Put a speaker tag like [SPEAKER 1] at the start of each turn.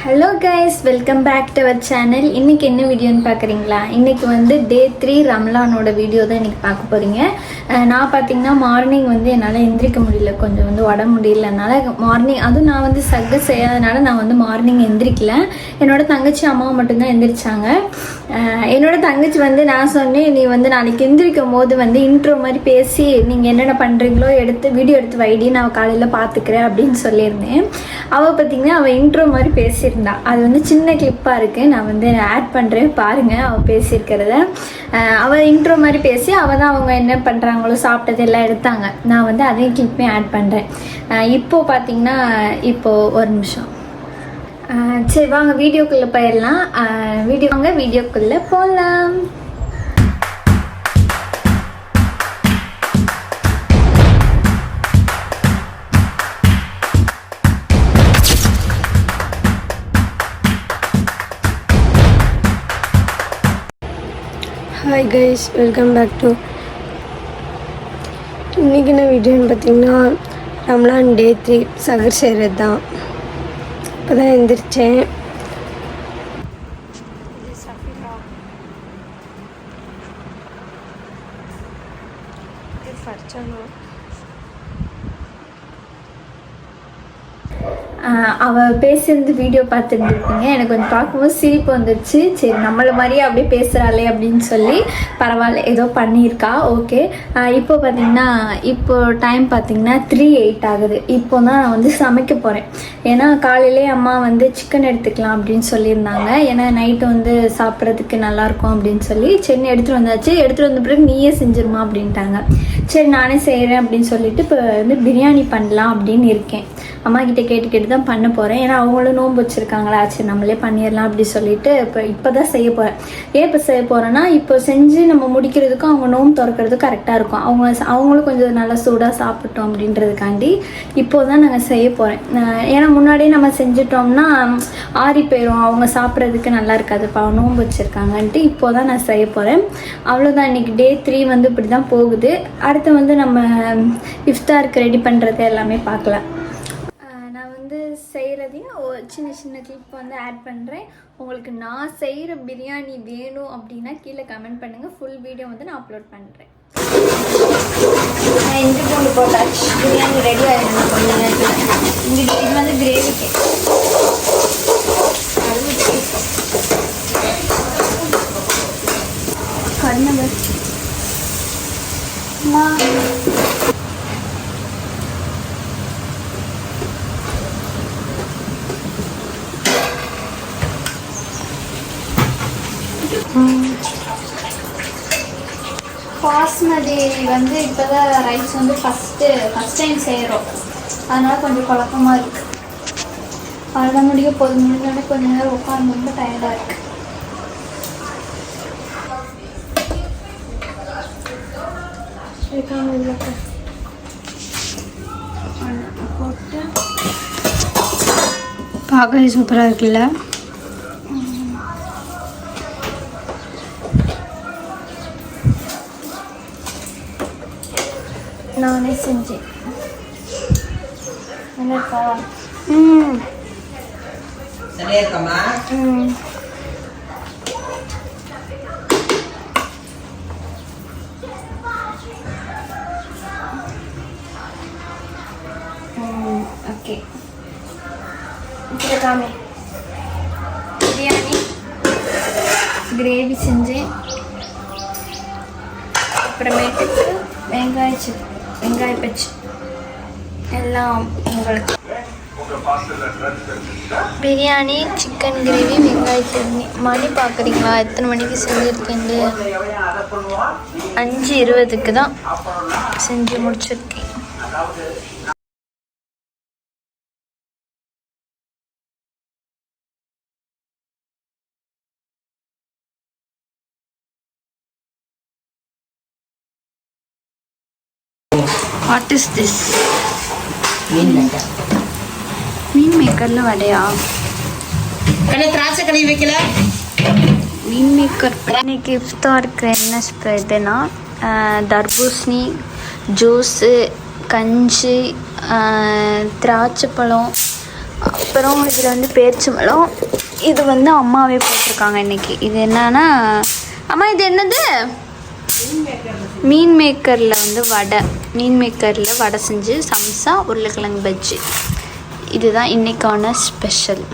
[SPEAKER 1] Hello guys, welcome back to our channel. இன்றைக்கி என்ன வீடியோன்னு பார்க்குறீங்களா? இன்றைக்கி வந்து டே 3 ரம்லானோட வீடியோ தான் இன்றைக்கி பார்க்க போகிறீங்க. நான் பார்த்திங்கன்னா மார்னிங் வந்து என்னால் எந்திரிக்க முடியல, கொஞ்சம் வந்து உடம்பு முடியலனால மார்னிங், அதுவும் நான் வந்து சக்க செய்யாதனால நான் வந்து மார்னிங் எந்திரிக்கல. என்னோடய தங்கச்சி அம்மாவை மட்டும்தான் எந்திரிச்சாங்க. என்னோடய தங்கச்சி வந்து நான் சொன்னேன், நீ வந்து நாளைக்கு எந்திரிக்கும் போது வந்து இன்ட்ரோ மாதிரி பேசி நீங்கள் என்னென்ன பண்ணுறீங்களோ வீடியோ எடுத்து வைடி, நான் காலையில் பார்த்துக்கிறேன் அப்படின்னு சொல்லியிருந்தேன். அவள் பார்த்திங்கன்னா அவள் இன்ட்ரோ மாதிரி பேசியிருந்தா. அது வந்து சின்ன கிளிப்பாக இருக்குது, நான் வந்து ஆட் பண்ணுறேன் பாருங்கள் அவள் பேசியிருக்கிறத. அவள் இன்ட்ரோ மாதிரி பேசி அவள் தான் அவங்க என்ன பண்ணுறாங்களோ சாப்பிட்டது எல்லாம் எடுத்தாங்க. நான் வந்து அதையும் கிளிப்பையும் ஆட் பண்ணுறேன். இப்போது பார்த்திங்கன்னா இப்போது ஒரு நிமிஷம், சரி வாங்க வீடியோக்குள்ளே போயிடலாம். வீடியோக்குள்ளே போகலாம்.
[SPEAKER 2] Hi guys, welcome back to இன்றைக்கி என்ன வீடியோன்னு பார்த்தீங்கன்னா ரம்லான் டே 3 சகர் செய்கிறது தான். இப்போ தான் எழுந்திரிச்சேன்.
[SPEAKER 1] அவள் பேசியிருந்து வீடியோ பார்த்துருந்துருப்பீங்க. எனக்கு கொஞ்சம் பார்க்கும்போது சிரிப்பு வந்துடுச்சு. சரி, நம்மளை மாதிரியே அப்படியே பேசுகிறாளே அப்படின்னு சொல்லி பரவாயில்ல, ஏதோ பண்ணியிருக்கா, ஓகே. இப்போ பார்த்திங்கன்னா டைம் பார்த்திங்கன்னா 3:08 ஆகுது. இப்போ தான் நான் வந்து சமைக்க போகிறேன். ஏன்னா காலையிலே அம்மா வந்து சிக்கன் எடுத்துக்கலாம் அப்படின்னு சொல்லியிருந்தாங்க. ஏன்னா நைட்டு வந்து சாப்பிட்றதுக்கு நல்லாயிருக்கும் அப்படின்னு சொல்லி சரி எடுத்துகிட்டு வந்தாச்சு. எடுத்துகிட்டு வந்த பிறகு நீயே செஞ்சிருமா அப்படின்ட்டாங்க. சரி நானே செய்கிறேன் அப்படின்னு சொல்லிட்டு இப்போ வந்து பிரியாணி பண்ணலாம் அப்படின்னு இருக்கேன். அம்மா கிட்டே கேட்டு தான் பண்ண போகிறேன். ஏன்னா அவங்களும் நோன்பு வச்சுருக்காங்களா, சரி நம்மளே பண்ணிடலாம் அப்படி சொல்லிட்டு இப்போ தான் செய்ய போகிறேன். ஏன் இப்போ செய்ய போகிறேன்னா, இப்போ செஞ்சு நம்ம முடிக்கிறதுக்கும் அவங்க நோன்பு திறக்கிறதுக்கும் கரெக்டாக இருக்கும். அவங்களும் கொஞ்சம் நல்லா சூடாக சாப்பிட்டோம் அப்படின்றதுக்காண்டி இப்போ தான் நாங்கள் செய்ய போகிறேன். ஏன்னா முன்னாடியே நம்ம செஞ்சிட்டோம்னா ஆறி போயிடும், அவங்க சாப்பிட்றதுக்கு நல்லா இருக்காது, இப்போ அவங்க நோன்பு வச்சுருக்காங்கன்ட்டு இப்போ தான் நான் செய்ய போகிறேன். அவ்வளோதான். இன்றைக்கி டே 3 வந்து இப்படி தான் போகுது. அடுத்து வந்து நம்ம இஃப்தாருக்கு ரெடி பண்ணுறது எல்லாமே பார்க்கலாம். செய்கிறதையும் சின்ன சின்ன கிளிப் வந்து ஆட் பண்ணுறேன். உங்களுக்கு நான் செய்கிற பிரியாணி வேணும் அப்படின்னா கீழே கமெண்ட் பண்ணுங்கள். ஃபுல் வீடியோ வந்து நான் அப்லோட் பண்ணுறேன். நான் இஞ்சி பூண்டு போட்டாச்சு, பிரியாணி ரெடி ஆகிடும் கொஞ்சம் நேரத்தில். இது வந்து கிரேவிக்கு கண்ணு பாஸ்மதி வந்து இப்போ தான் ரைஸ் வந்து ஃபஸ்ட் டைம் செய்கிறோம், அதனால் கொஞ்சம் குழப்பமாக இருக்குது. அவ்வளோதான், முடிய முடிஞ்சோடனே கொஞ்சம் நேரம் உட்காந்து ரொம்ப டயர்டாக இருக்குது. போட்டு
[SPEAKER 2] பார்க்கவே சூப்பராக இருக்குல்ல.
[SPEAKER 1] நானே செஞ்சேன். என்னக்கா
[SPEAKER 3] சரியா இருக்கமா?
[SPEAKER 1] ஓகே. காமி பிரியாணி கிரேவி செஞ்சேன். அப்புறமேட்டுக்கு வெங்காய பச்சி எல்லாம் உங்களுக்கு. பிரியாணி, சிக்கன் கிரேவி, வெங்காய சட்னி. மணி பார்க்குறீங்களா எத்தனை மணிக்கு செஞ்சுருக்கேன்? 5:20க்கு தான் செஞ்சு முடிச்சிருக்கேன். What is this? மீன் மேக்கரில் வடையா?
[SPEAKER 3] திராட்சை கழுவி வைக்கல.
[SPEAKER 1] மீன் மேக்கர். இன்னைக்கு இஃப்தாருக்கு என்ன ஸ்ப்ரெட்னா தர்பூசணி ஜூஸு, கஞ்சி, திராட்சை பழம், அப்புறம் இதில் வந்து பேரிச்சம்பழம். இது வந்து அம்மாவே போட்டிருக்காங்க இன்னைக்கு. இது என்னன்னா, அம்மா இது என்னது? மீன் மேக்கரில் வந்து வடை. மீன் மேக்கரில் வடை செஞ்சு சம்சா, உருளைக்கிழங்கு பஜ்ஜி. இதுதான் இன்னைக்கான ஸ்பெஷல்.